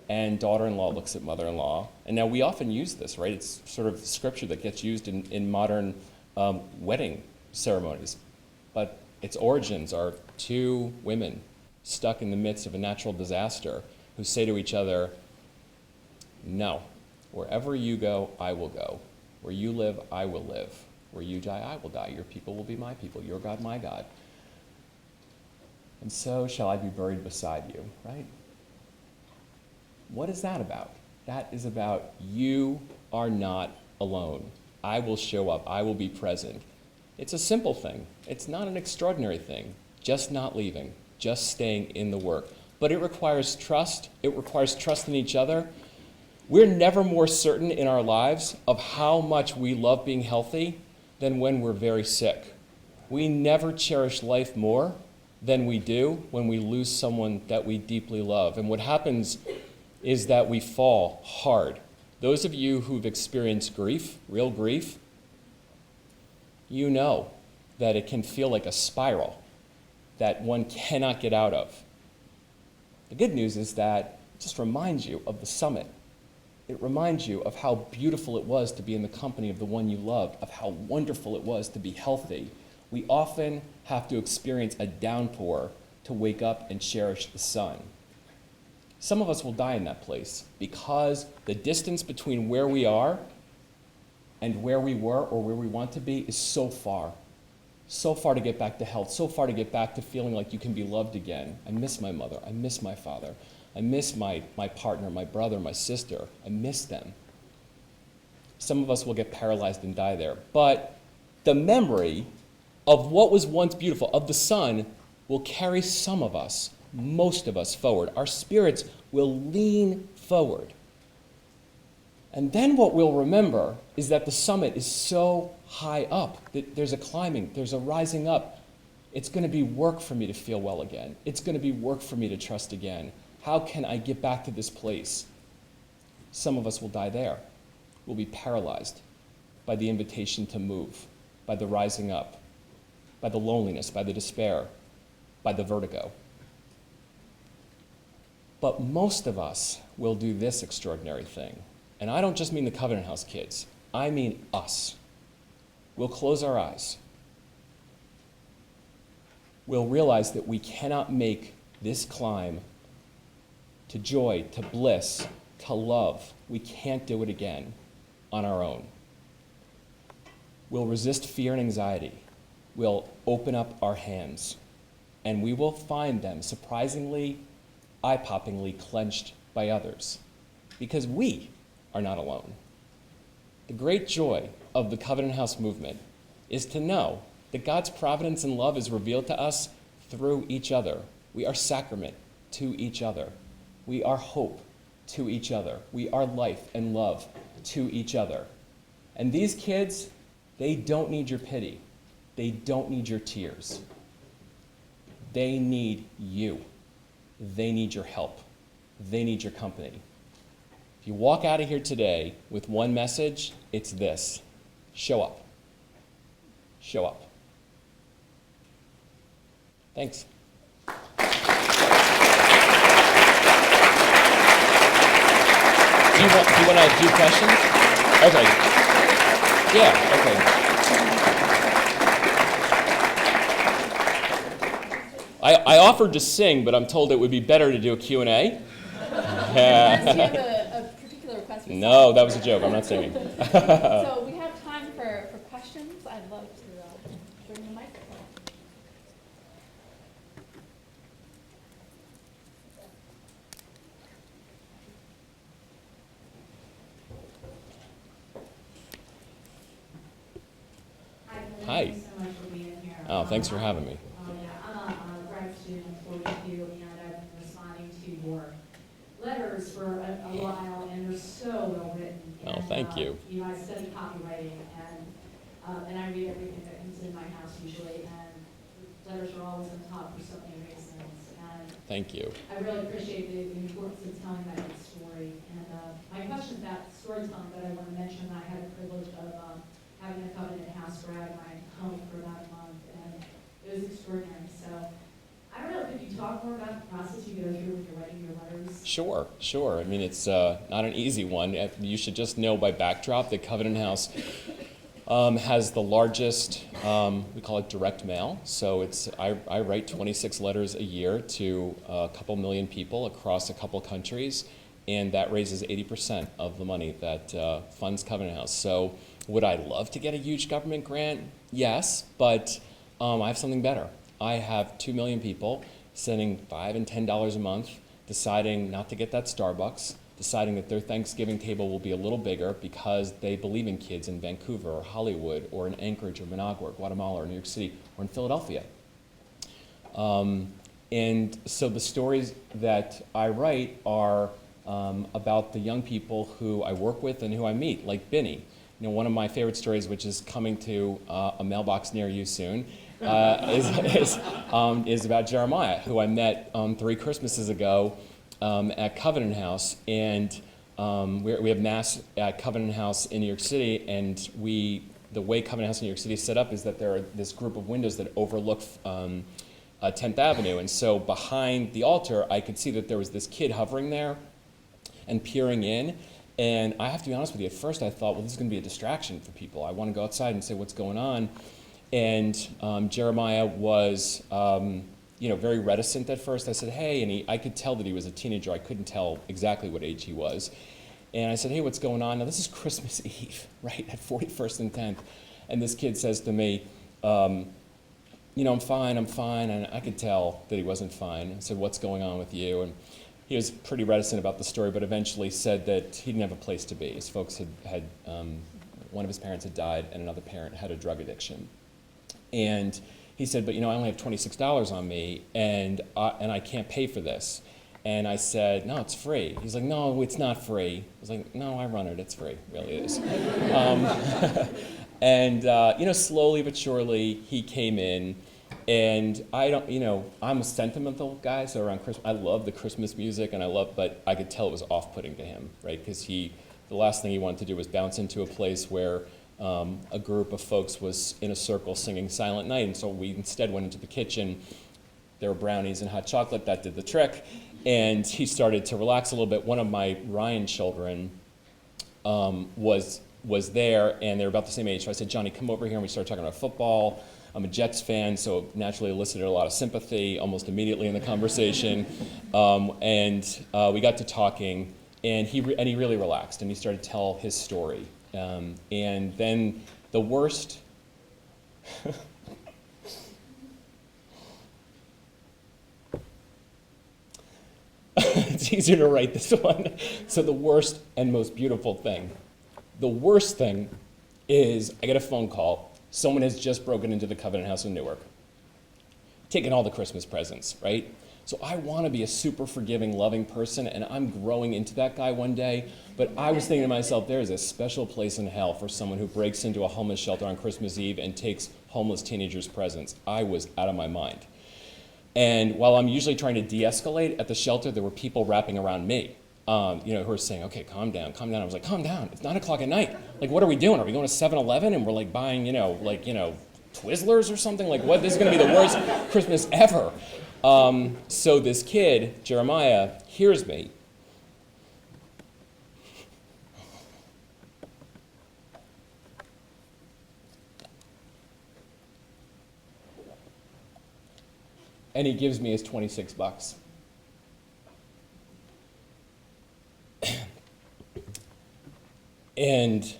And daughter-in-law looks at mother-in-law. And now we often use this, right? It's sort of scripture that gets used in modern wedding ceremonies. But its origins are two women stuck in the midst of a natural disaster who say to each other, no, wherever you go, I will go. Where you live, I will live. Where you die, I will die. Your people will be my people. Your God, my God. And so shall I be buried beside you, right? What is that about? That is about you are not alone. I will show up. I will be present. It's a simple thing. It's not an extraordinary thing. Just not leaving. Just staying in the work. But it requires trust. It requires trust in each other. We're never more certain in our lives of how much we love being healthy than when we're very sick. We never cherish life more than we do when we lose someone that we deeply love. And what happens is that we fall hard. Those of you who've experienced grief, real grief, you know that it can feel like a spiral that one cannot get out of. The good news is that it just reminds you of the summit. It reminds you of how beautiful it was to be in the company of the one you loved, of how wonderful it was to be healthy. We often have to experience a downpour to wake up and cherish the sun. Some of us will die in that place because the distance between where we are and where we were or where we want to be is so far to get back to health, so far to get back to feeling like you can be loved again. I miss my mother. I miss my father. I miss my partner, my brother, my sister. I miss them. Some of us will get paralyzed and die there. But the memory of what was once beautiful, of the sun, will carry some of us, most of us, forward. Our spirits will lean forward. And then what we'll remember is that the summit is so high up, that there's a climbing, there's a rising up. It's going to be work for me to feel well again. It's going to be work for me to trust again. How can I get back to this place? Some of us will die there. We'll be paralyzed by the invitation to move, by the rising up, by the loneliness, by the despair, by the vertigo. But most of us will do this extraordinary thing. And I don't just mean the Covenant House kids. I mean us. We'll close our eyes. We'll realize that we cannot make this climb to joy, to bliss, to love. We can't do it again on our own. We'll resist fear and anxiety. We'll open up our hands, and we will find them surprisingly, eye-poppingly clenched by others, because we are not alone. The great joy of the Covenant House movement is to know that God's providence and love is revealed to us through each other. We are sacrament to each other. We are hope to each other. We are life and love to each other. And these kids, they don't need your pity. They don't need your tears. They need you. They need your help. They need your company. If you walk out of here today with one message, it's this: show up. Show up. Thanks. Do you want to do questions? Okay. Yeah, okay. I offered to sing, but I'm told it would be better to do a Q&A. Unless you have a particular request. No, that was a joke. I'm not singing. So we have time for questions. I'd love to bring the microphone. Hi. Thank you so much for being here. Oh, thanks for having me. Yeah, I'm a grad student with you, and I've been responding to your letters for a while, and they're so well written. Oh, And, thank you. You know, I study copywriting, and I read everything that comes in my house usually, and letters are always on top for so many reasons. And Thank you. I really appreciate the importance of telling that good story. And my question is about storytelling, but I want to mention that I had the privilege of having a Covenant House grad in my home for about a month, and it was extraordinary. So I don't know, could you talk more about the process you go through when you're writing your letters? Sure. I mean, it's not an easy one. You should just know by backdrop that Covenant House has the largest, we call it direct mail. So I write 26 letters a year to a couple million people across a couple countries, and that raises 80% of the money that funds Covenant House. So would I love to get a huge government grant? Yes, but I have something better. I have 2 million people sending $5 and $10 a month, deciding not to get that Starbucks, deciding that their Thanksgiving table will be a little bigger because they believe in kids in Vancouver or Hollywood or in Anchorage or Managua or Guatemala or New York City or in Philadelphia. And so the stories that I write are about the young people who I work with and who I meet, like Binny. You know, one of my favorite stories, which is coming to a mailbox near you soon, is about Jeremiah, who I met 3 Christmases ago at Covenant House. And we have Mass at Covenant House in New York City, and the way Covenant House in New York City is set up is that there are this group of windows that overlook 10th Avenue. And so behind the altar, I could see that there was this kid hovering there and peering in. And I have to be honest with you, at first I thought, well, this is going to be a distraction for people. I want to go outside and say what's going on. And Jeremiah was, very reticent at first. I said, hey, and I could tell that he was a teenager. I couldn't tell exactly what age he was. And I said, hey, what's going on? Now, this is Christmas Eve, right, at 41st and 10th. And this kid says to me, I'm fine. And I could tell that he wasn't fine. I said, what's going on with you? And he was pretty reticent about the story, but eventually said that he didn't have a place to be. His folks had one of his parents had died, and another parent had a drug addiction. And he said, but I only have $26 on me, and I can't pay for this. And I said, no, it's free. He's like, no, it's not free. I was like, no, I run it. It's free. It really is. And slowly but surely, he came in. And I'm a sentimental guy, so around Christmas, I love the Christmas music, but I could tell it was off-putting to him, right? Because the last thing he wanted to do was bounce into a place where a group of folks was in a circle singing Silent Night, and so we instead went into the kitchen. There were brownies and hot chocolate. That did the trick. And he started to relax a little bit. One of my Ryan children was there, and they were about the same age. So I said, Johnny, come over here, and we started talking about football. I'm a Jets fan, so naturally elicited a lot of sympathy almost immediately in the conversation. And we got to talking, And he really relaxed, and he started to tell his story. And then the worst, it's easier to write this one. So the worst and most beautiful thing. The worst thing is I get a phone call. Someone has just broken into the Covenant House in Newark, taken all the Christmas presents, right? So I want to be a super forgiving, loving person, and I'm growing into that guy one day. But I was thinking to myself, there is a special place in hell for someone who breaks into a homeless shelter on Christmas Eve and takes homeless teenagers' presents. I was out of my mind. And while I'm usually trying to de-escalate at the shelter, there were people wrapping around me, who were saying, okay, calm down, calm down. I was like, calm down, it's 9 o'clock at night. Like, what are we doing? Are we going to 7-Eleven and we're like buying, Twizzlers or something? Like, what? This is going to be the worst Christmas ever. So this kid, Jeremiah, hears me. And he gives me his $26. And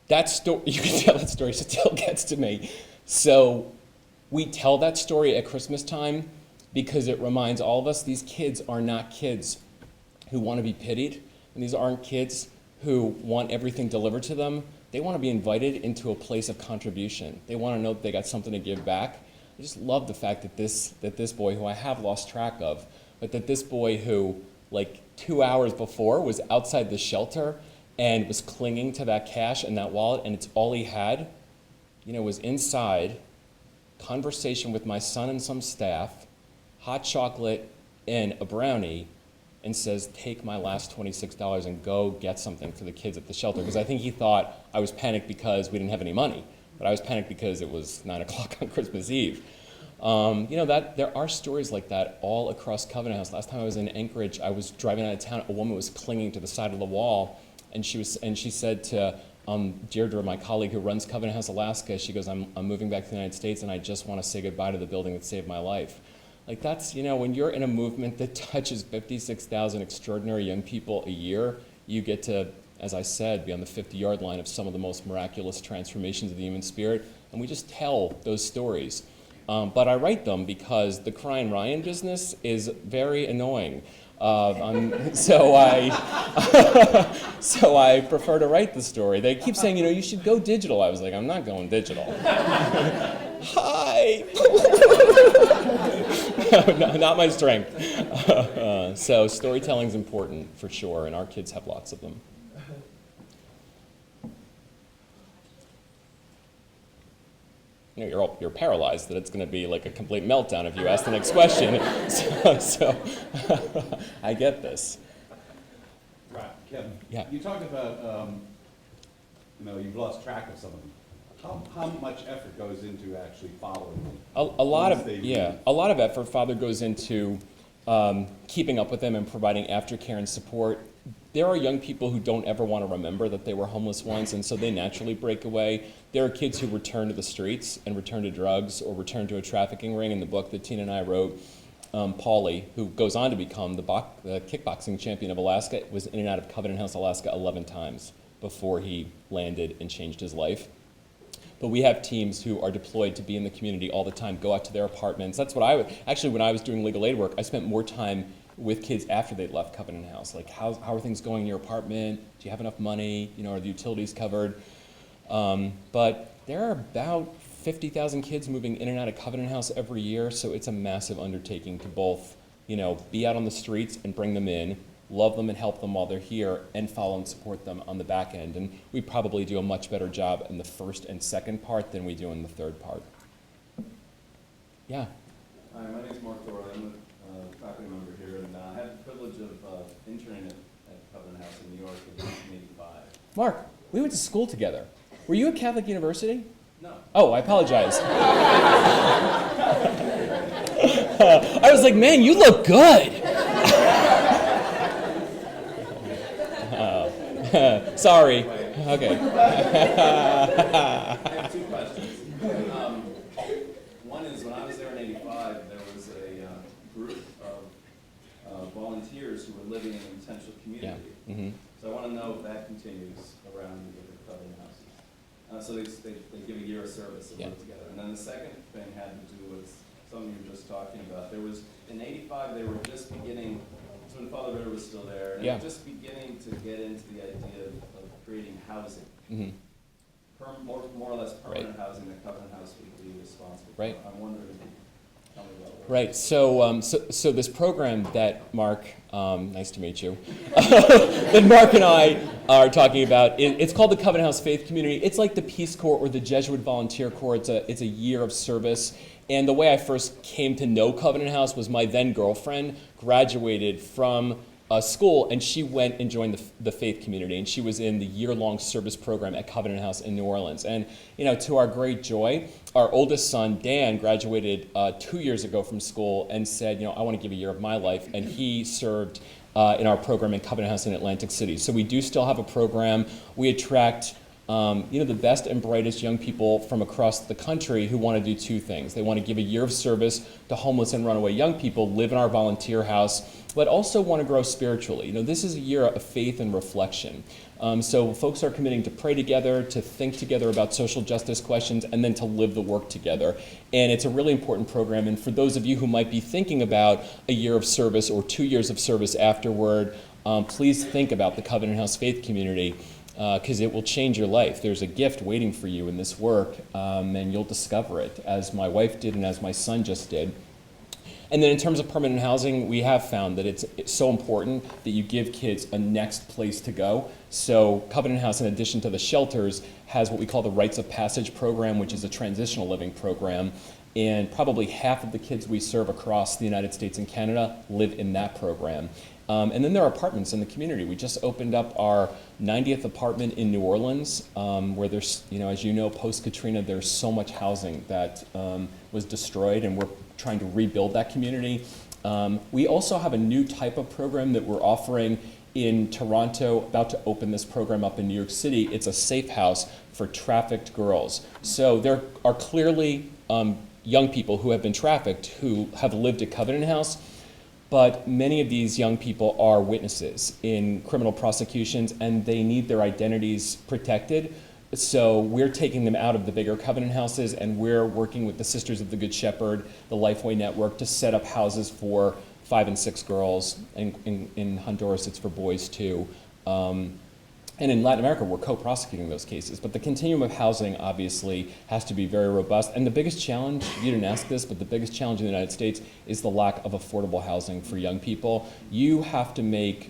that story, you can tell that story still gets to me. So we tell that story at Christmas time because it reminds all of us these kids are not kids who want to be pitied, and these aren't kids who want everything delivered to them. They want to be invited into a place of contribution. They want to know that they got something to give back. I just love the fact that this boy, who I have lost track of, but that this boy who, like 2 hours before, was outside the shelter and was clinging to that cash and that wallet, and it's all he had, was inside, conversation with my son and some staff, hot chocolate and a brownie, and says, take my last $26 and go get something for the kids at the shelter. Because I think he thought I was panicked because we didn't have any money. But I was panicked because it was 9 o'clock on Christmas Eve. That there are stories like that all across Covenant House. Last time I was in Anchorage, I was driving out of town. A woman was clinging to the side of the wall, and she said to Deirdre, my colleague who runs Covenant House Alaska, she goes, I'm moving back to the United States, and I just want to say goodbye to the building that saved my life. Like, that's, when you're in a movement that touches 56,000 extraordinary young people a year, you get to, as I said, be on the 50-yard line of some of the most miraculous transformations of the human spirit, and we just tell those stories. But I write them because the Crying Ryan business is very annoying. So I prefer to write the story. They keep saying, you should go digital. I was like, I'm not going digital. Hi. No, not my strength. So storytelling's important for sure, and our kids have lots of them. You're paralyzed that it's going to be like a complete meltdown if you ask the next question. So I get this. Right, Kevin. Yeah. You talked about, you've lost track of some of them. How much effort goes into actually following them? A lot of effort, Father, goes into keeping up with them and providing aftercare and support. There are young people who don't ever want to remember that they were homeless once, and so they naturally break away. There are kids who return to the streets and return to drugs or return to a trafficking ring. In the book that Tina and I wrote, Paulie, who goes on to become the kickboxing champion of Alaska, was in and out of Covenant House, Alaska 11 times before he landed and changed his life. But we have teams who are deployed to be in the community all the time, go out to their apartments. That's what actually, when I was doing legal aid work, I spent more time with kids after they'd left Covenant House. Like, how are things going in your apartment? Do you have enough money? Are the utilities covered? But there are about 50,000 kids moving in and out of Covenant House every year, so it's a massive undertaking to both, be out on the streets and bring them in, love them and help them while they're here, and follow and support them on the back end. And we probably do a much better job in the first and second part than we do in the third part. Yeah. Hi, my name is Mark Doyle. I'm a faculty member here, and I had the privilege of interning at Covenant House in New York in 1985. Mark, we went to school together. Were you at Catholic University? No. Oh, I apologize. I was like, man, you look good. Sorry. Okay. I have two questions. One is, when I was there in '85, there was a group of volunteers volunteers who were living in a potential community. Mhm. So I want to know if that continues around the different covenant houses. So they give a year of service and Yeah. live together. And then the second thing had to do with something you were just talking about. There was, in '85, they were just beginning, so when Father Ritter was still there, and they Yeah. were just beginning to get into the idea of creating housing. Mhm. More or less permanent housing that Covenant House would be responsible for. Right. I'm wondering if you could tell me about what. Right. So this program that Mark, nice to meet you, that Mark and I are talking about, it's called the Covenant House Faith Community. It's like the Peace Corps or the Jesuit Volunteer Corps. It's a year of service. And the way I first came to know Covenant House was my then girlfriend graduated from school, and she went and joined the faith community, and she was in the year-long service program at Covenant House in New Orleans. And to our great joy, our oldest son Dan graduated 2 years ago from school and said, I want to give a year of my life, and he served in our program in Covenant House in Atlantic City. So we do still have a program. We attract the best and brightest young people from across the country who want to do two things. They want to give a year of service to homeless and runaway young people, live in our volunteer house, but also want to grow spiritually. This is a year of faith and reflection. So folks are committing to pray together, to think together about social justice questions, and then to live the work together. And it's a really important program. And for those of you who might be thinking about a year of service or 2 years of service afterward, please think about the Covenant House Faith Community, because it will change your life. There's a gift waiting for you in this work, and you'll discover it, as my wife did and as my son just did. And then in terms of permanent housing, we have found that it's so important that you give kids a next place to go. So Covenant House, in addition to the shelters, has what we call the Rites of Passage program, which is a transitional living program. And probably half of the kids we serve across the United States and Canada live in that program. And then there are apartments in the community. We just opened up our 90th apartment in New Orleans, where there's, as you know, post-Katrina, there's so much housing that was destroyed, and we're trying to rebuild that community. We also have a new type of program that we're offering in Toronto, about to open this program up in New York City. It's a safe house for trafficked girls. So there are clearly young people who have been trafficked who have lived at Covenant House, but many of these young people are witnesses in criminal prosecutions, and they need their identities protected. So we're taking them out of the bigger Covenant houses, and we're working with the Sisters of the Good Shepherd, the Lifeway Network, to set up houses for 5 and 6 girls. And in Honduras, it's for boys too. And in Latin America, we're co-prosecuting those cases. But the continuum of housing obviously has to be very robust. And the biggest challenge, you didn't ask this, but the biggest challenge in the United States is the lack of affordable housing for young people. You have to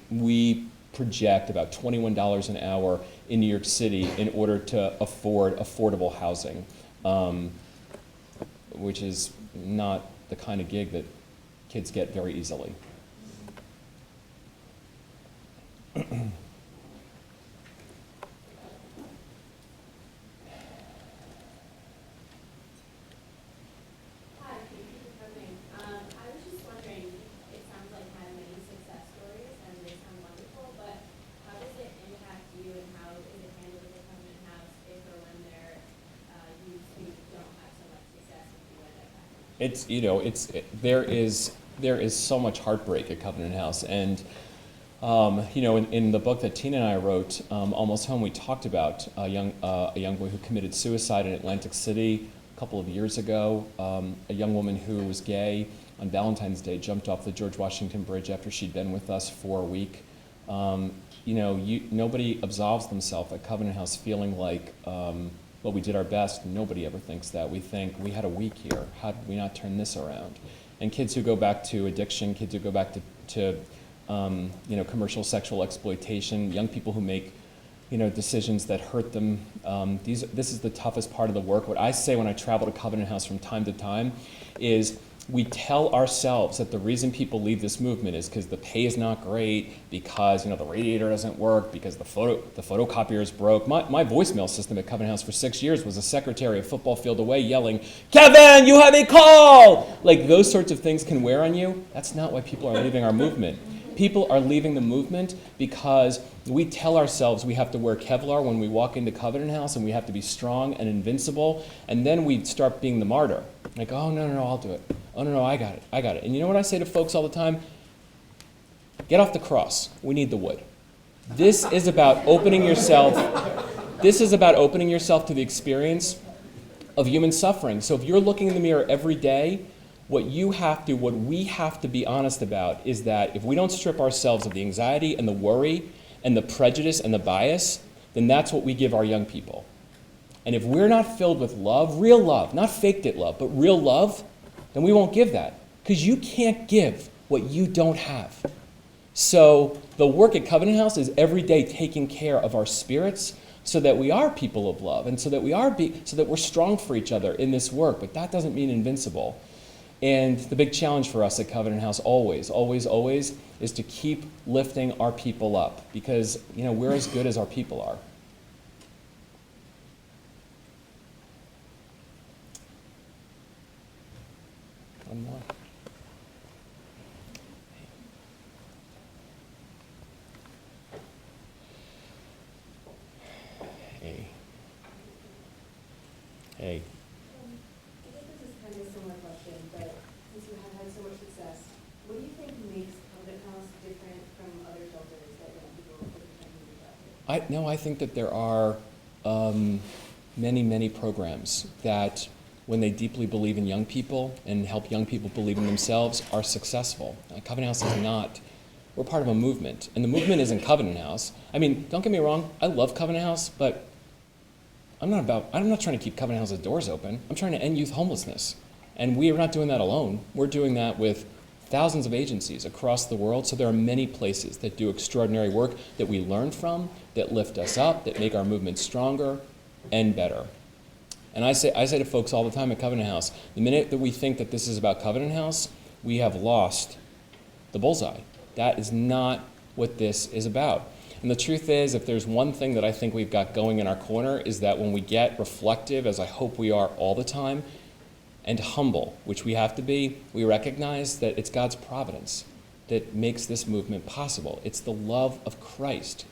we project about $21 an hour in New York City in order to afford affordable housing, which is not the kind of gig that kids get very easily. There is so much heartbreak at Covenant House, and in the book that Tina and I wrote, Almost Home, we talked about a young boy who committed suicide in Atlantic City a couple of years ago. A young woman who was gay on Valentine's Day jumped off the George Washington Bridge after she'd been with us for a week. Nobody absolves themselves at Covenant House feeling like, well, we did our best. Nobody ever thinks that. We think, we had a week here. How did we not turn this around? And kids who go back to addiction, kids who go back to commercial sexual exploitation, young people who make, decisions that hurt them. This is the toughest part of the work. What I say when I travel to Covenant House from time to time is, we tell ourselves that the reason people leave this movement is because the pay is not great, because the radiator doesn't work, because the photocopier is broke. My voicemail system at Covenant House for 6 years was a secretary a football field away yelling, "Kevin, you have a call!" Like, those sorts of things can wear on you. That's not why people are leaving our movement. People are leaving the movement because we tell ourselves we have to wear Kevlar when we walk into Covenant House, and we have to be strong and invincible, and then we start being the martyr. Like, oh, no, I'll do it. Oh, no, I got it. And you know what I say to folks all the time? Get off the cross. We need the wood. This is about opening yourself. This is about opening yourself to the experience of human suffering. So if you're looking in the mirror every day, what we have to be honest about is that if we don't strip ourselves of the anxiety and the worry and the prejudice and the bias, then that's what we give our young people. And if we're not filled with love, real love, not faked it love, but real love, then we won't give that. Because you can't give what you don't have. So the work at Covenant House is every day taking care of our spirits so that we are people of love and so that we're strong for each other in this work. But that doesn't mean invincible. And the big challenge for us at Covenant House always, always, always is to keep lifting our people up because, we're as good as our people are. One more. Hey. Hey. I think this is kind of a similar question, but since you have had so much success, what do you think makes Covenant House different from other shelters that young people typically do? I think that there are many, many programs that, when they deeply believe in young people and help young people believe in themselves, are successal. Covenant House is not. We're part of a movement, and the movement isn't Covenant House. I mean, don't get me wrong, I love Covenant House, but I'm not trying to keep Covenant House's doors open. I'm trying to end youth homelessness. And we are not doing that alone. We're doing that with thousands of agencies across the world. So there are many places that do extraordinary work that we learn from, that lift us up, that make our movement stronger and better. And I say to folks all the time at Covenant House, the minute that we think that this is about Covenant House, we have lost the bullseye. That is not what this is about. And the truth is, if there's one thing that I think we've got going in our corner, is that when we get reflective, as I hope we are all the time, and humble, which we have to be, we recognize that it's God's providence that makes this movement possible. It's the love of Christ.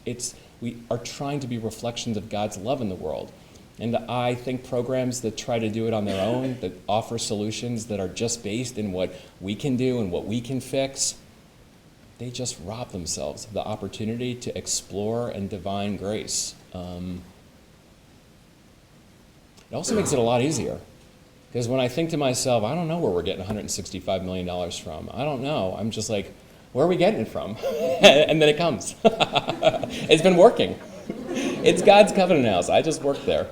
We are trying to be reflections of God's love in the world. And I think programs that try to do it on their own, that offer solutions that are just based in what we can do and what we can fix, they just rob themselves of the opportunity to explore and divine grace. It also makes it a lot easier. Because when I think to myself, I don't know where we're getting $165 million from. I don't know. I'm just like, where are we getting it from? And then it comes. It's been working. It's God's Covenant House. I just worked there.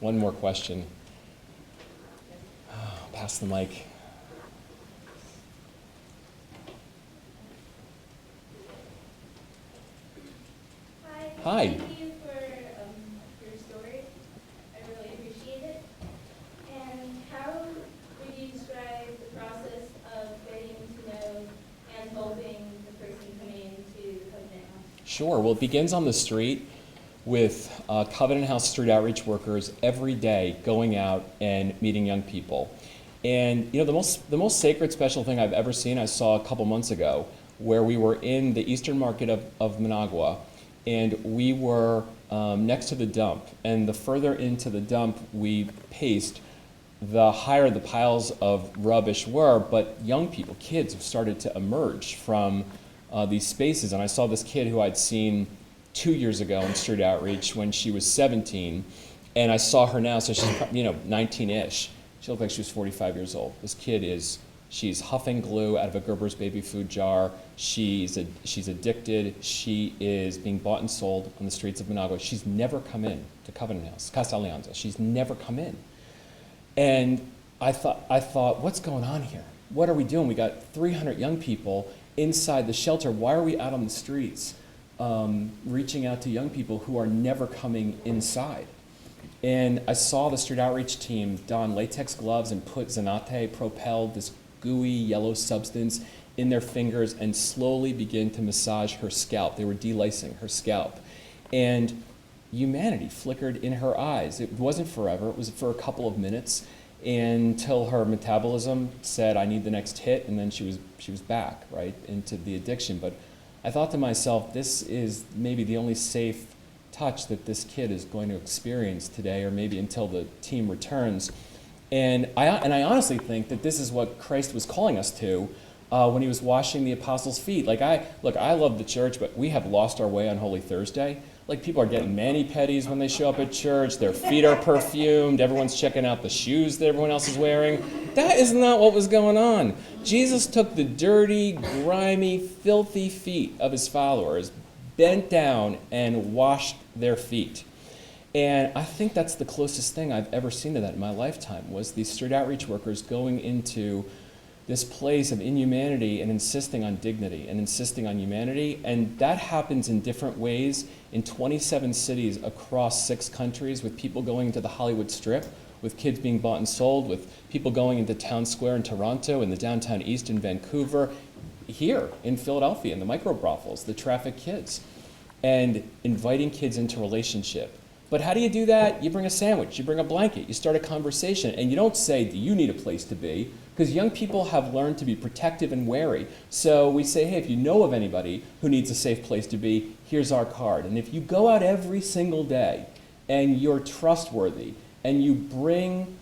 One more question. Oh, pass the mic. Hi. Thank you for your story. I really appreciate it. And how would you describe the process of getting to know and helping the person coming into the Covenant House? Sure. Well, it begins on the street with Covenant House street outreach workers every day going out and meeting young people. And the most sacred, special thing I've ever seen, I saw a couple months ago, where we were in the eastern market of Managua, and we were next to the dump. And the further into the dump we paced, the higher the piles of rubbish were, but young people, kids, have started to emerge from these spaces. And I saw this kid who I'd seen 2 years ago in street outreach when she was 17, and I saw her now, so she's 19-ish. She looked like she was 45 years old. This kid she's huffing glue out of a Gerber's baby food jar. She's addicted. She is being bought and sold on the streets of Managua. She's never come in to Covenant House, Casa Alianza. She's never come in. And I thought, what's going on here? What are we doing? We got 300 young people inside the shelter. Why are we out on the streets reaching out to young people who are never coming inside? And I saw the street outreach team don latex gloves and put Zanate propelled, this gooey yellow substance, in their fingers and slowly begin to massage her scalp. They were delacing her scalp. And humanity flickered in her eyes. It wasn't forever. It was for a couple of minutes until her metabolism said, I need the next hit, and then she was back, right, into the addiction. But I thought to myself, this is maybe the only safe touch that this kid is going to experience today, or maybe until the team returns. And I honestly think that this is what Christ was calling us to when he was washing the apostles' feet. Like, I love the church, but we have lost our way on Holy Thursday. Like, people are getting mani-pedis when they show up at church. Their feet are perfumed. Everyone's checking out the shoes that everyone else is wearing. That is not what was going on. Jesus took the dirty, grimy, filthy feet of his followers, bent down, and washed their feet. And I think that's the closest thing I've ever seen to that in my lifetime, was these street outreach workers going into this place of inhumanity and insisting on dignity and insisting on humanity. And that happens in different ways in 27 cities across 6 countries, with people going to the Hollywood Strip, with kids being bought and sold, with people going into Town Square in Toronto, in the downtown east in Vancouver, here in Philadelphia, in the micro brothels, the trafficked kids, and inviting kids into relationship. But how do you do that? You bring a sandwich, you bring a blanket, you start a conversation, and you don't say, do you need a place to be? Because young people have learned to be protective and wary. So we say, hey, if you know of anybody who needs a safe place to be, here's our card. And if you go out every single day and you're trustworthy and you bring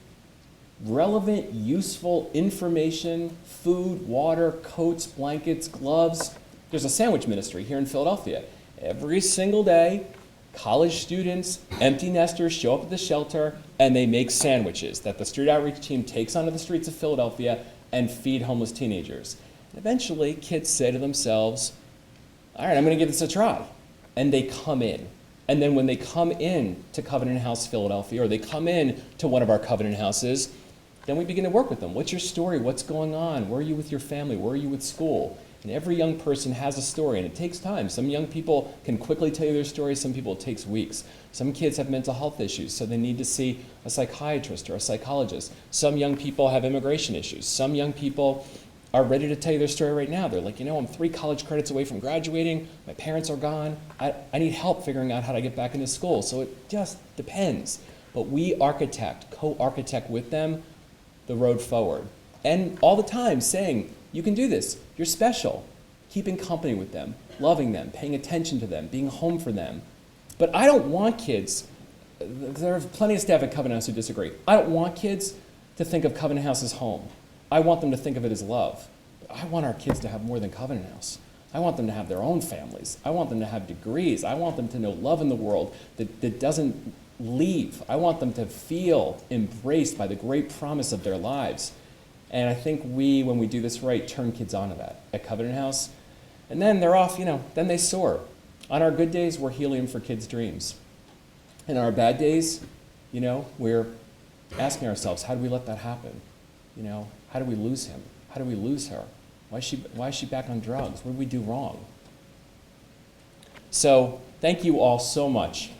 relevant, useful information, food, water, coats, blankets, gloves, there's a sandwich ministry here in Philadelphia. Every single day, college students, empty nesters show up at the shelter, and they make sandwiches that the street outreach team takes onto the streets of Philadelphia and feed homeless teenagers. And eventually, kids say to themselves, all right, I'm going to give this a try. And they come in. And then when they come in to Covenant House Philadelphia, or they come in to one of our Covenant houses, then we begin to work with them. What's your story? What's going on? Where are you with your family? Where are you with school? And every young person has a story, and it takes time. Some young people can quickly tell you their story. Some people, it takes weeks. Some kids have mental health issues, so they need to see a psychiatrist or a psychologist. Some young people have immigration issues. Some young people are ready to tell you their story right now. They're like, I'm 3 college credits away from graduating. My parents are gone. I need help figuring out how to get back into school. So it just depends. But we co-architect with them the road forward. And all the time saying, you can do this. You're special. Keeping company with them, loving them, paying attention to them, being home for them. But I don't want kids, there are plenty of staff at Covenant House who disagree. I don't want kids to think of Covenant House as home. I want them to think of it as love. But I want our kids to have more than Covenant House. I want them to have their own families. I want them to have degrees. I want them to know love in the world that doesn't leave. I want them to feel embraced by the great promise of their lives. And I think when we do this right, turn kids onto that at Covenant House. And then they're off, then they soar. On our good days, we're helium for kids' dreams. And on our bad days, we're asking ourselves, how do we let that happen? How do we lose him? How do we lose her? Why is she back on drugs? What did we do wrong? So thank you all so much.